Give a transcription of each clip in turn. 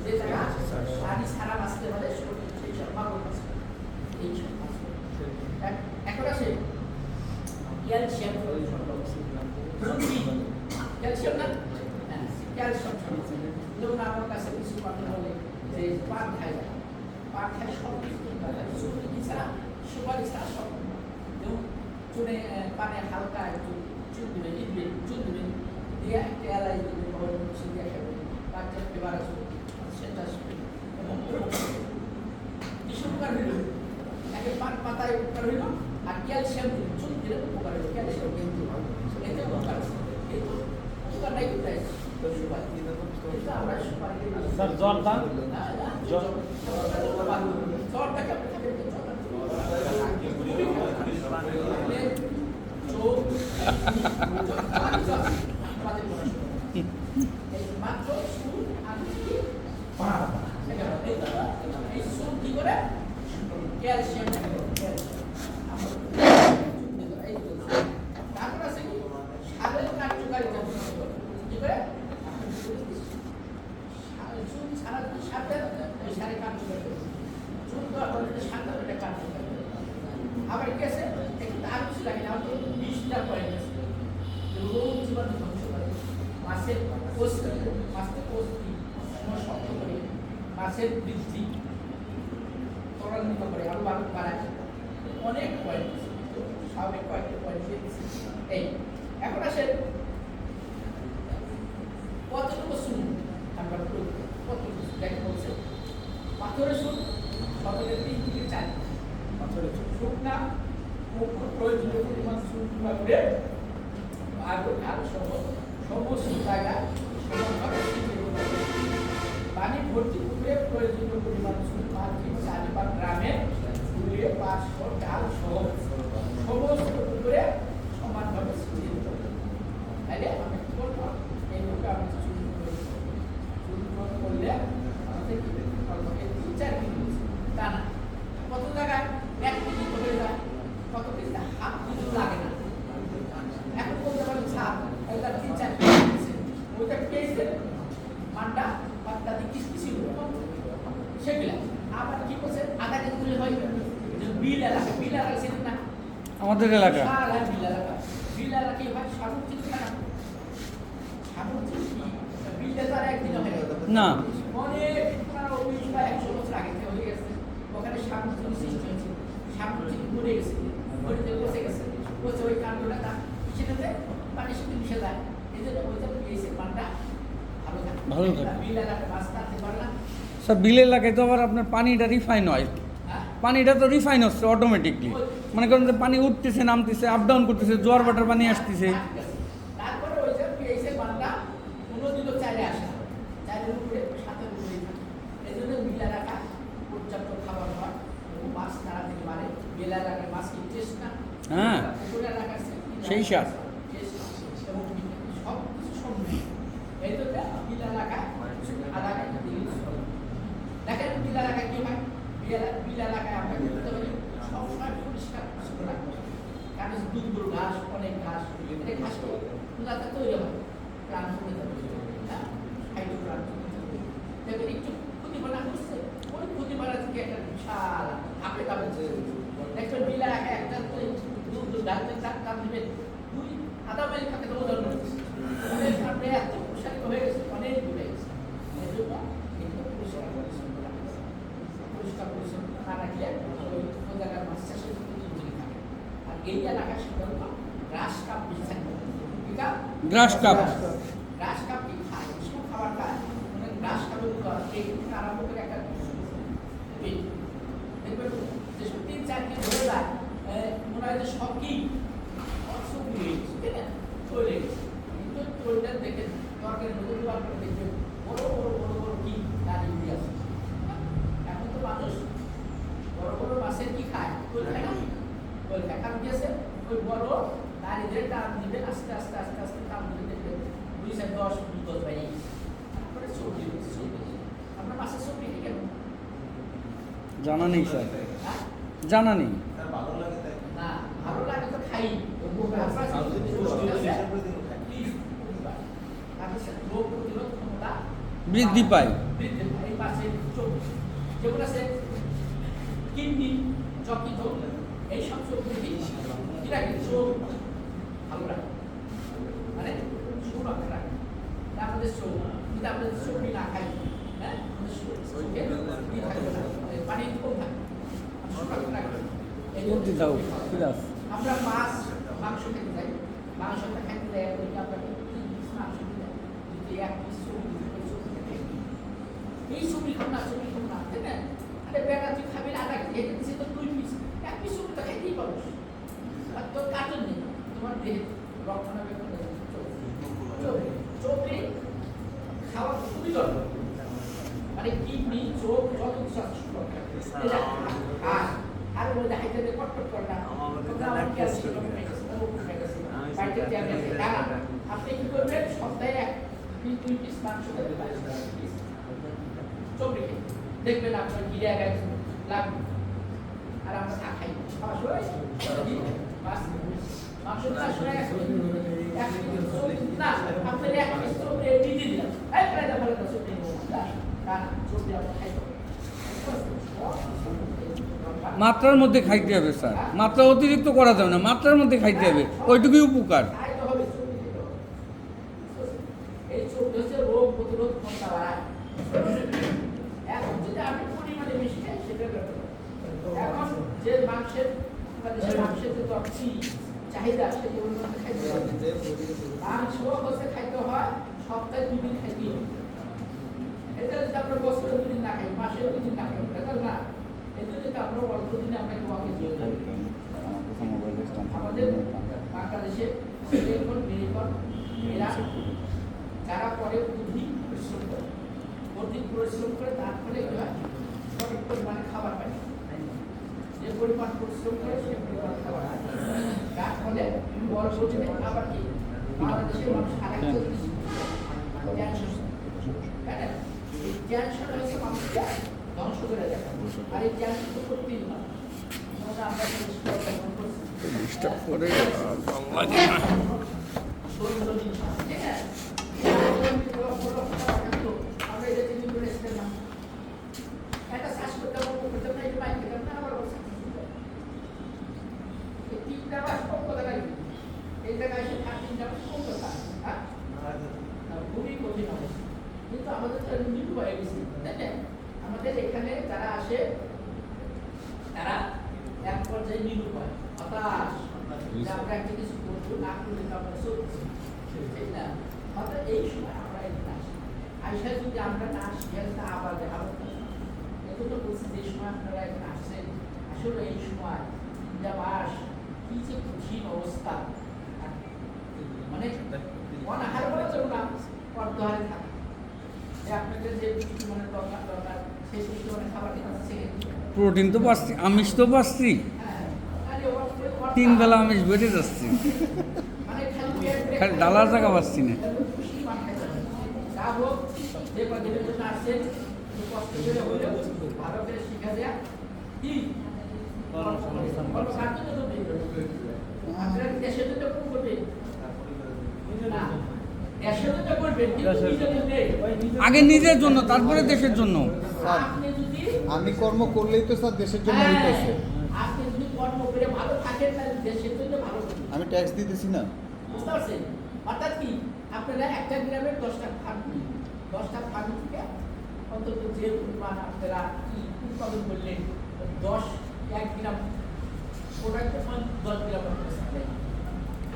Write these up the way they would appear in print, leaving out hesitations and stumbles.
যে জায়গা পানি ছাড়া বাঁচতে পারে সেই সব মাগুর মাছ, এই সব মাছ। এখন আসে ক্যালসিয়াম, ক্যালসিয়াম না, ক্যালসিয়াম যেমন আমার কাছে কিছু কথা বলে যে পান খায় না, পান খায় সব কিছু ছাড়া সুপারি ছাড়া সব, যেমন চুনে পানে হালকা একটু চুন দেবেন, ইটবেন, চুন দেবেন দিয়ে একটা এলাই দেবেন, গরম কিছু দিয়ে খাবেন, বাচ্চার ফেবার আসবে সেটা আসবে এবং কিছু উপকার হইল, একে পান পাতায় উপকার হইল আর ক্যালসিয়াম চুন দিলে উপকার হইল, ক্যালসিয়াম কিন্তু এতে উপকার আছে, কিন্তু উপকারটাই কোথায় আমরা স্যার জ্বরটা জ্বরটাকে মাত্র সুর আর এই সুর কি করে ক্যালসিয়াম তারপর আছে কি সারের কার্যকারিতা কি করে চুন ছাড়া সারের ওই সারে কার্যকারিতা চুন তো অলরেডি সারের একটা কার্যকারিতা আবার কি আছে একটু তার কিছু লাগে না তো 20টা পয়েন্ট আছে রোগ জীবাণু ধ্বংস করে, মাছের কোষ কি শক্ত করে, মাছের বৃদ্ধি ত্বরান্বিত করে, আরো ভালো বাড়ায়, অনেক পয়েন্ট স্বাভাবিক কয়েকটা পয়েন্ট দিয়েছি। এই এখন আসে কতটুকু শুনুন আমরা কতটুকু দেখে বলছে পাথরের সুর শতকের 3 থেকে 4 পাথরের শুকনা প্রয়োজনীয় পরিমাণ সুর করে আরো সমস্ত জায়গায় পানি ভর্তি করে প্রয়োজনীয় পরিমাণ সুর 5 বা গ্রামে গুলিয়ে 500 ডাল সহ সমস্ত পুকুরে সমানভাবে ছিটিয়ে দিতে হবে। তাহলে আমি কি করবো এই লোকটা আমি চুরি করলে আমাদের কি 3-4 কেজি তা না, কত জায়গায় 1 কেজি হয়ে যায়, কত কেজি হাত কিছু লাগে না, এখন বলতে পারেন ছাপ ওইটা 3-4 কেজি ওইটা পেয়েছে মানটা পাত্তা দিয়ে কিসকিসি সেগুলা আবার কি করছে আধা কেজি করে হয় বিল এলাকা ছিলেন না আমাদের এলাকা বিল এলাকা কি হয় সামুদ্রিক না সামুদ্রিক বিলটা তার একদিন হয়ে গেল না অনেক 15-20 বা 100 বছর আগে থেকে হয়ে গেছে, ওখানে সামুদ্রিক সৃষ্টি হয়েছে, সামুদ্রিক মরে গেছে, মরিতে বসে গেছে, বসে ওই কাণ্ডটা সেটাতে পানির সাথে মিশে যায়, এই জন্য ওইটা পেয়েছে পানটা ভালো থাকে। বিল এলাকায় মাছ থাকতে পারে না স্যার, বিল এলাকায় তো আবার আপনার পানিটা রিফাইন হয়, পানিটা তো রিফাইন হচ্ছে অটোমেটিকলি, মনে করেন যে পানি উঠতেছে নামতেছে আপ ডাউন করতেছে, জোয়ার বাটার পানি আসতেছে, তারপরে ওই যে পেয়েছে পানটা কোনোদিনও চাইলে আসে না, চাইলের উপরে সাথে উপরে থাকে, এই জন্য বিল এলাকা পর্যাপ্ত খাবার হয় এবং মাছ তারা থেকে পারে। বিল এলাকার মাছ কি টেস্ট না, হ্যাঁ পুকুর এলাকার সেই স্বাদ এবং সব কিছু সমৃদ্ধ, এই জন্য বিল এলাকায় আধা ঘন্টা দিলে দেখেন বিল এলাকায় কি হয়, বিল এলাকায় আমরা করতে পারি সবসময় পরিষ্কার পরিচ্ছন্ন রাখবো, কারণ দুর্বল ঘাস অনেক ঘাস এই ঘাস যাতে তৈরি হয় প্রাণ কমে যাবে, হ্যাঁ খাইতে প্রাণ কমে যাবে, দেখবেন একটু ক্ষতিপনা করছে ওই ক্ষতিপনা থেকে একটা বিশাল আপে যাবে দেখবেন বিল এলাকায় একটা দুধ ডালতে দাম দিবেন 2.5 মাইল থাকে তো ওজন আপনি এত প্রসারিত হয়ে গেছে অনেক দূরে গেছে, এই জন্য কিন্তু পরিষ্কার পরিচ্ছন্ন না রাখলে ওই জায়গার মাছ চাষের থাকে। আর এই এলাকার সাধারণত গ্রাস কাপ বেশি থাকবে, গ্রাস কাপ কি খায় কিছু খাবার খায়, মানে গ্রাস কাপের এই আরম্ভ করে একটা দেখবেন যে 3-4 কেজি ধরে যায় মনে হয় যে সব কি অসুখ হয়ে গেছে, ঠিক না তৈরি গেছে, কিন্তু তৈরিটা দেখে তরকারি নতুন করে দেখবেন বড় বড় কি দাঁড়ি উঠে আছে। এখন তো মানুষ বড় বড় মাছের কি খায়, কোল খায় না, কোল খায়, কারণ কি আছে ওই বড় দাঁড়ি ধরে টান দিবেন আস্তে আস্তে টান দিতে দেখবেন 2-10 বাইরে তারপরে চর্বি আপনার মাছের চর্বি কেন জানা নেই স্যার, জানা নেই না ভালো লাগে তো খাই রোগ প্রতিরোধ ক্ষমতা বৃদ্ধি পায়। এই পাশে যেগুলো আছে কিডনি, যকৃত, এই সব চোখগুলি কি রাখে? চোখ ভালো রাখে, মানে সুরক্ষা রাখে। আমাদের চোখ যদি আমাদের চোখ না খাই, হ্যাঁ, চোখে কি থাকবে না, পানি কম থাকে, সুরক্ষা রাখবে। আমরা মাছ মাংস খেতে যাই, মাংসটা খাইতে দেয় আমরা মাংস দিই, যদি এক পিস এই ছবি খাও না, ছবি খাও না, তাই না? আরে বেটা তুই খাবি আধা খেয়ে দিচ্ছি তো 2 পিস, 1 পিস ছবি তো খাইতেই পারো, আর তোর কাজের নেই, তোমার দেহে রক্ষণাবেক্ষণ চোখে খাওয়া খুবই দরকার, মানে কিডনি, চোখ, যত কিছু আছে সুরক্ষা। আর ওই দেখাইতে কটকট করে না, আপনি কি করবেন? সপ্তাহে 2 পিস মাংস খেতে পারেন, চোখ রেখে দেখবেন আপনার গিরা গাছ লাগবে। আর আমরা চা খাই, খাওয়া সময় মাংস না শোনা গেছে না, আপনার 1 পিস চোখ দিয়ে দিলাম, এই প্রায় ভালো না চোখ দিয়ে না, চোখ দিয়ে আমরা খাই। মাত্রার মধ্যে খাইতে হবে স্যার, মাত্রা অতিরিক্ত করা যাবে না, মাত্রার মধ্যে খাইতে হবে, ওইটুকুই উপকার। এই চোখ হচ্ছে রোগ প্রতিরোধ ক্ষমতা বাড়ায়। এখন যদি আপনি পরিমাণে বেশি খাই সেটা এখন যে মাংসের যে তরছি চাহিদা সেটি অনুযায়ী খাইতে হবে। মাংস হচ্ছে খাইতে হয় সপ্তাহে 2 দিন খাইতে হবে। এটা যদি আমরা বছরে 2 দিন না খাই, মাসে 2 দিন না খাই, এটা না, এটা যদি আমরা অল্প দিনে আমরা খাওয়াকে দিয়ে দেবো। আমাদের বাংলাদেশে মেয়েরা যারা পরে অধিক পরিশ্রম করে, অধিক পরিশ্রম করে, তার ফলে কি হয়? সঠিক পরিমাণে খাবার পায়, যে পরিমাণ পরিশ্রম করে সে পরিমাণ খাবার পায়, যার ফলে অল্প দিনে খাবার কি বাংলাদেশের মানুষ আরেকটা জিনিস ক্যান্সার, তাই না? এই ক্যান্সার হচ্ছে মানুষকে ধ্বংস করে দেয়, আর এই ক্যান্সার তো প্রতিদিন হয়। আমরা ডিস্টার্ব করে কিন্তু আমাদের তো নিরু হয়ে গেছে, তাই না? আমাদের এখানে যারা আসে তারা এক পর্যায়ে নিরু হয়, হতাশ, আমরা একটা কিছু করবো না করলে তো আমরা চলছি, ঠিক না? অর্থাৎ এই সময় আমরা এখানে আসি, আইসা যদি আমরা না আসি না আবার দেখাবো। এজন্য বলছি যে সময় আপনারা এখানে আসছেন, আসলে এই সময় 3টা মাস কি যে কঠিন অবস্থা, মানে অনাহার বলা যাবে না, অর্ধহারে থাকে। আপনাদের যে পুষ্টি মানে দরকার সেই পুষ্টি মানে খাবার খেতে, প্রোটিন তো পাচ্ছি, আমিষ তো পাচ্ছি, 3 বেলা আমিষ বেড়ে যাচ্ছি, খালি ডালার জায়গা পাচ্ছি না। আগে নিজের জন্য, তারপরে দেশের জন্য। আমি কর্ম করলেই তো স্যার দেশের জন্য হইতেছে। আপনি যদি কর্ম করে ভালো থাকেন তাহলে দেশের জন্য ভালো করবেন। আমি ট্যাক্স দিতেছি না, বুঝতে পারছেন? অর্থাৎ কি আপনারা একটা গ্রামের 10টা ফার্ম, 10টা ফার্ম থেকে অন্তত যে পরিমাণ আপনারা কি উৎপাদন করলেন, 1 গ্রাম প্রোডাক্ট 10 গ্রাম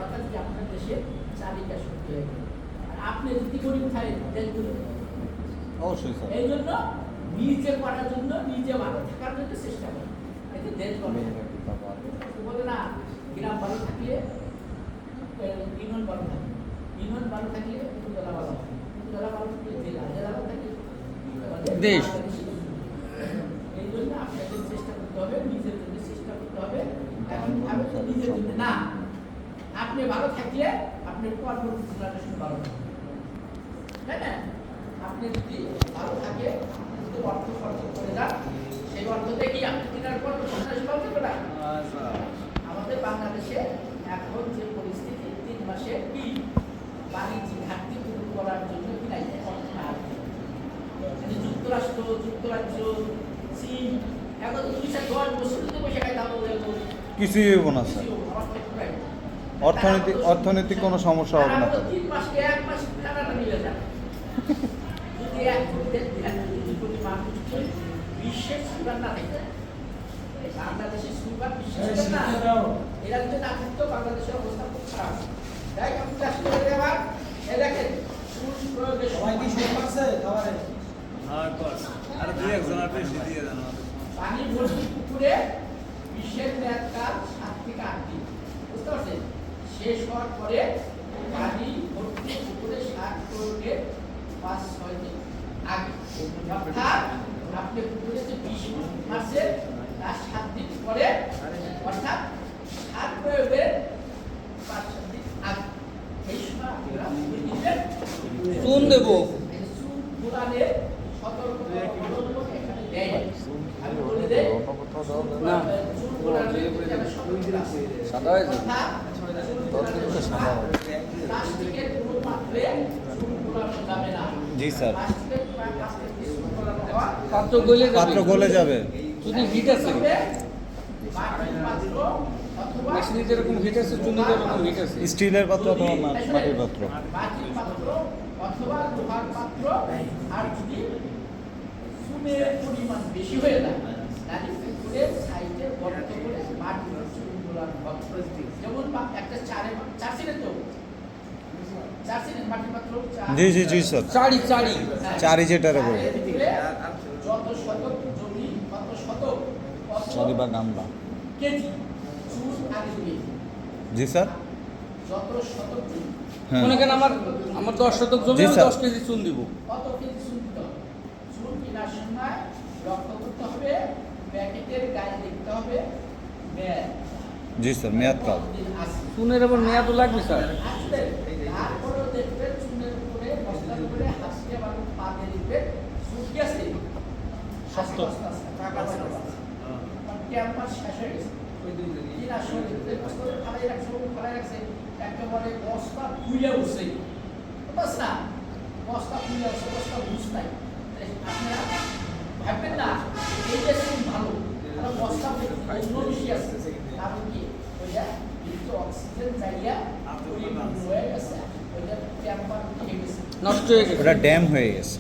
অর্থাৎ কি আপনার দেশে চালিকা শক্তি হয়ে গেল। আর আপনি যদি গরিব থাকেন দেশগুলো অবশ্যই স্যার। এই জন্য নিজে করার জন্য, নিজে ভালো থাকার জন্য চেষ্টা করেন, এতে দেশ বলে না, গ্রাম ভালো থাকলে ইউনিয়ন ভালো থাকে, ইউনিয়ন ভালো থাকলে উপজেলা ভালো থাকে, উপজেলা ভালো থাকলে জেলা, জেলা ভালো থাকলে দেশ। এই জন্য আপনাদের চেষ্টা করতে হবে, নিজের জন্য চেষ্টা করতে হবে। এখন আমি তো নিজের জন্য না, আপনি ভালো থাকলে আপনার পরবর্তী জেনারেশন ভালো থাকবে, তাই না? আপনি যদি ভালো থাকে, যদি অর্থ খরচ করে যান, সেই অর্থ দিয়ে কি আপনি কেনার পর জেনারেশন ভালো থাকবে না? আমাদের বাংলাদেশে এখন যে পরিস্থিতি 3 মাসে কি বাণিজ্যিক ঘাটতি পূরণ করার জন্য কি নাই যুক্তরাষ্ট্র, যুক্তরাজ্য, চীন এখন 210 বছর যদি বসে খাই তাহলে কিছুই হইব না স্যার, অর্থনৈতিক কোনো সমস্যা হবে না। 3 মাস 1 মাস টাকাটা নিয়ে যান যদি 1 কোটি মানুষ বিশ্বের সুগার না থাকে বাংলাদেশের সুগার বিশ্বের না এরা যদি না থাকতো বাংলাদেশের অবস্থা খুব খারাপ। তাই আমি চাষ করে দেবার এ দেখেন সুদ প্রয়োগের সময় কি সুদ পাচ্ছে খাবারে আর দুই একজন আর বেশি দিয়ে দেন পানি ভর্তি পুকুরে বিশ্বের মেয়াদকাল 7 থেকে 8 দিন, বুঝতে পারছেন? শেষ হওয়ার পরে পানি ভর্তি পুকুরে 7 প্রয়োগের 5-6 দিন আগে, অর্থাৎ আপনি পুকুরে যে 20 মাসে তার 7 দিন পরে, অর্থাৎ 7 প্রয়োগের 5-7 দিন আগে এই সময় আপনারা দিবেন চুন দেবো। চুন গুলানের সতর্কতা অবলম্বন এখানে দেয়। আমি বলে দেই না। চুন গুলানের যেটা সতর্কতা আছে সাদা হয়েছে। প্লাস্টিকের কোনো পাত্রে চুন গুলানো যাবে না। জি স্যার। প্লাস্টিকের প্লাস্টিক চুন গুলানো হয় পাত্র গলে যাবে। পাত্র গলে যাবে। যদি হিট আছে, মাটির পাত্র অথবা মেশিনে যেরকম হিট আছে, চুনে যেরকম হিট আছে। স্টিলের পাত্র অথবা মাটির পাত্র। মাটির পাত্র অথবা লোহার পাত্র, আর যদি চুনের পরিমাণ বেশি হয়ে যায় তাহলে পুকুরের সাইডে গর্ত করে মাটির চুন গুলানো হবে। যেমন একটা 4 সিলের তো 4 সিলের মাটির পাত্র জি জি জি স্যার, চারি চারি যেটারে বলে চারের ভিতরে যত শতক জমি, কত শতক, কত চারি বা গামলা। কেজি চুন আগে দিবে। জি স্যার। যত শতক জমি হ্যাঁ মনে করেন আমার 10 শতক জমি, জি আমি স্যার। 10 কেজি চুন দিব। কত কেজি চুন দিতে হবে? চুন কেনার সময় লক্ষ্য করতে হবে, প্যাকেটের গায়ে দেখতে হবে মেয়াদ জি স্যার, মেয়াদকাল। কতদিন আছে। চুনের আবার মেয়াদও লাগবে স্যার। আসলে তারপরেও দেখবে চুনের উপরে বস্তার উপরে হাসিয়ে বা পা দিয়ে দেখবে চুন কি আছে? শক্ত টাকা আছে। ক্যাম্পাস শেষ হয়ে গেছে। কেনার সময় দেখবে বস্তা ফালাই রাখছে একেবারে বস্তা ফুলে উঠছে, বুঝছ না? বস্তা ফুলে উঠছে, বস্তা বুঝ নাই। আপনারা ভাববেন না এই যে চুন ভালো, কারণ বস্তা অন্য বেশি আছে। কারণ কি ওইটা কিন্তু অক্সিজেন জায়গা হয়ে গেছে, ওইটা ক্যাম্পার উঠে গেছে, নষ্ট হয়ে গেছে। ওটা ড্যাম হয়ে গেছে।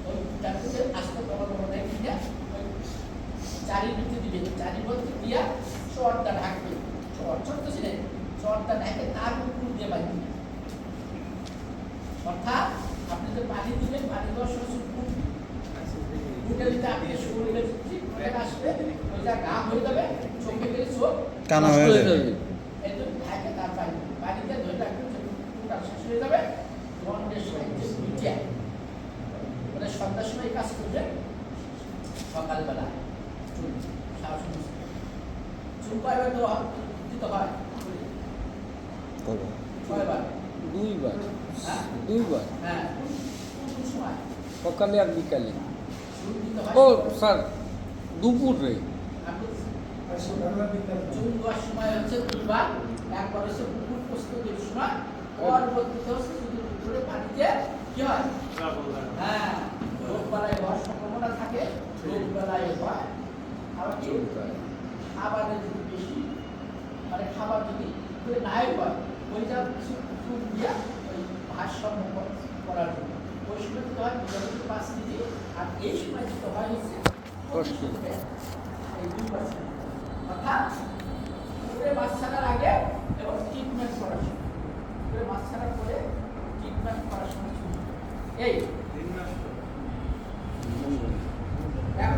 ওই তারপরে আসতে বড় বড় দেয় কিনা ওই চারির ভিতরে দিবে, চারির মধ্যে দিয়া চটটা ঢাকবে, চট তো ছিলেন চটটা ঢাকে তার উপর দিয়ে বাঁধবে। অর্থাৎ আপনি যে পানি দিবেন, পানি দেওয়ার সময় ফুটে দিতে আপনি শরীরে আসবে, ওইটা গা হয়ে যাবে, চোখে গেলে চোখ কানা হয়ে যাবে। এই জন্য ঢাকে তার পানি পানিতে ধরে রাখবেন, ফুটা শেষ হয়ে যাবে। বন্ডের সাহায্যে মিটিয়ে মানে সন্ধ্যার সময় কাজ করবে, সকালবেলা চুন চুন কয়বার দিতে হয়? কবে? কয়বার? 2 বার। হ্যাঁ 2 বার, হ্যাঁ কোন সময় সকালে আর বিকালে। চুন দিতে হয়? ও স্যার, দুপুরে। চুন দেওয়ার সময় হচ্ছে 2 বার, একবার হচ্ছে পুকুর প্রস্তুতির সময়, পরবর্তীতে হচ্ছে শুধু পুকুরে পানিতে কি হয়? হ্যাঁ রোগ বালাই হওয়ার সম্ভাবনা থাকে, রোগ বালাই হয়। আবার কি খাবারের যদি বেশি মানে খাবার যদি নাই হয়, ওই যা কিছু চুন দিয়া ওই ভারসাম্য করার জন্য ওই সময় দিতে হয় 5 কেজি, আর এই সময় দিতে হয় হচ্ছে 10 কেজি। এই 2%। অর্থাৎ পুকুরে মাছ ছাড়ার আগে এবং ট্রিটমেন্ট করার সময়, পুকুরে মাছ ছাড়ার পরে ট্রিটমেন্ট করার সময় এই 3 মাস। এখন